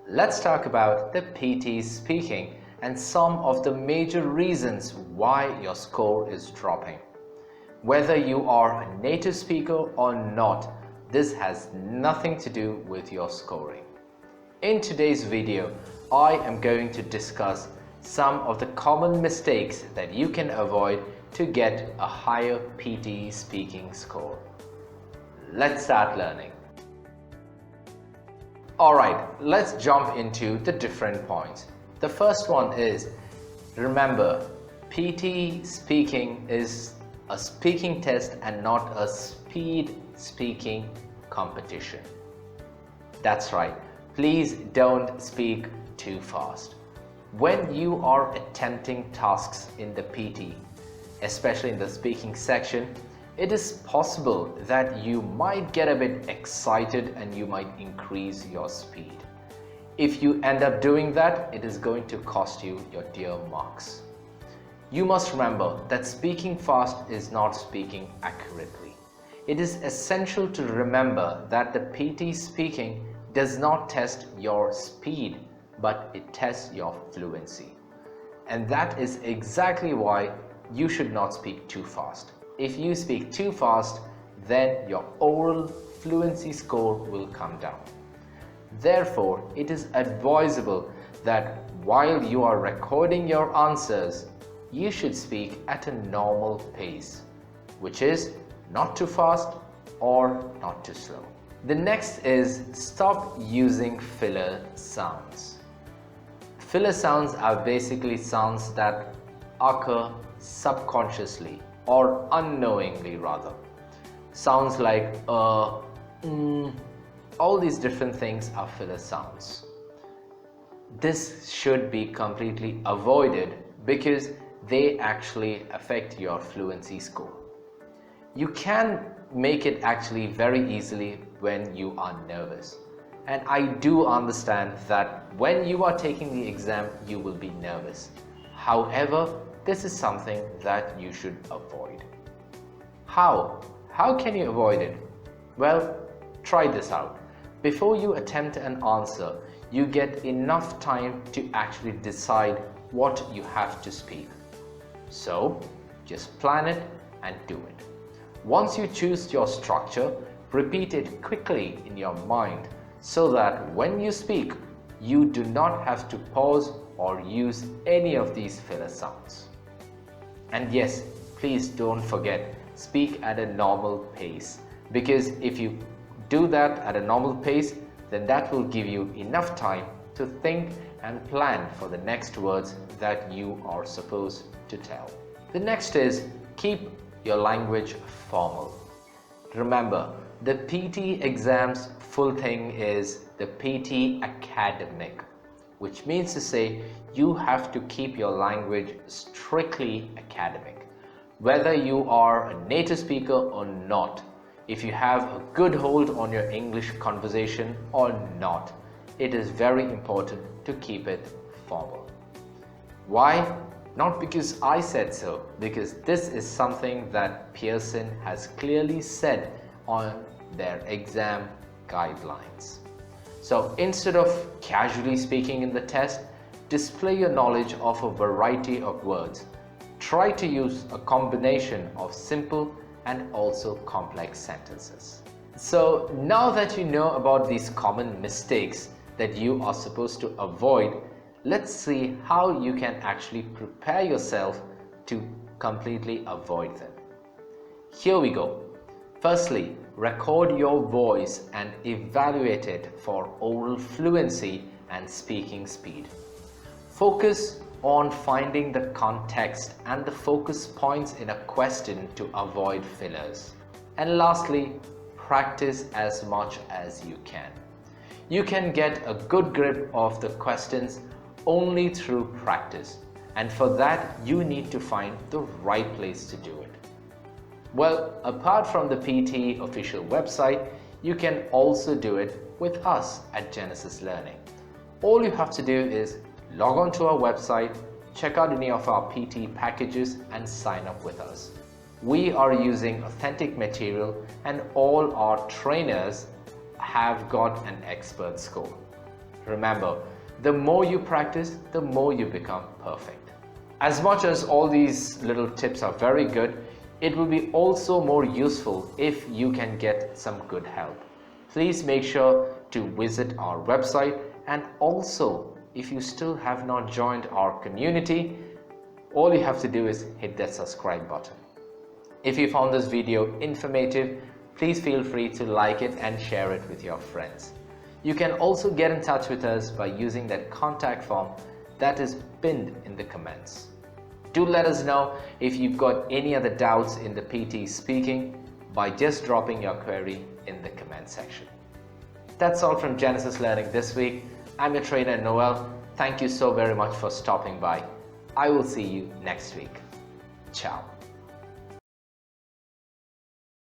Let's talk about the PTE speaking and some of the major reasons why your score is dropping. Whether you are a native speaker or not, this has nothing to do with your scoring. In today's video, I am going to discuss some of the common mistakes that you can avoid to get a higher PTE speaking score. Let's start learning. Alright, let's jump into the different points. The first one is, remember, PTE speaking is a speaking test and not a speed speaking competition. That's right, please don't speak too fast. When you are attempting tasks in the PT, especially in the speaking section, it is possible that you might get a bit excited and you might increase your speed. If you end up doing that, it is going to cost you your dear marks. You must remember that speaking fast is not speaking accurately. It is essential to remember that the PT speaking does not test your speed, but it tests your fluency. And that is exactly why you should not speak too fast. If you speak too fast, then your oral fluency score will come down. Therefore, it is advisable that while you are recording your answers, you should speak at a normal pace, which is not too fast or not too slow. The next is stop using filler sounds. Filler sounds are basically sounds that occur subconsciously or unknowingly rather. Sounds like all these different things are filler sounds. This should be completely avoided because they actually affect your fluency score. You can make it actually very easily when you are nervous. And I do understand that when you are taking the exam, you will be nervous. However, this is something that you should avoid. How? How can you avoid it? Well, try this out. Before you attempt an answer, you get enough time to actually decide what you have to speak. So, just plan it and do it. Once you choose your structure, repeat it quickly in your mind so that when you speak, you do not have to pause or use any of these filler sounds. And yes, please don't forget, speak at a normal pace, because if you do that at a normal pace, then that will give you enough time to think and plan for the next words that you are supposed to tell. The next is keep your language formal. Remember, the PT exam's full thing is the PT academic, which means to say you have to keep your language strictly academic. Whether you are a native speaker or not, if you have a good hold on your English conversation or not, it is very important to keep it formal. Why? Not because I said so, because this is something that Pearson has clearly said on their exam guidelines. So instead of casually speaking in the test, display your knowledge of a variety of words. Try to use a combination of simple and also complex sentences. So now that you know about these common mistakes that you are supposed to avoid, let's see how you can actually prepare yourself to completely avoid them. Here we go. Firstly, record your voice and evaluate it for oral fluency and speaking speed. Focus on finding the context and the focus points in a question to avoid fillers. And lastly, practice as much as you can. You can get a good grip of the questions only through practice, and for that you need to find the right place to do it. Well, apart from the PTE official website, you can also do it with us at Genesis Learning. All you have to do is log on to our website, check out any of our PT packages and sign up with us. We are using authentic material and all our trainers have got an expert score. Remember, the more you practice, the more you become perfect. As much as all these little tips are very good, it will be also more useful if you can get some good help. Please make sure to visit our website, and also if you still have not joined our community, all you have to do is hit that subscribe button. If you found this video informative, please feel free to like it and share it with your friends. You can also get in touch with us by using that contact form that is pinned in the comments. Do let us know if you've got any other doubts in the PTE speaking by just dropping your query in the comment section. That's all from Genesis Learning this week. I'm your trainer Noel. Thank you so very much for stopping by. I will see you next week. Ciao.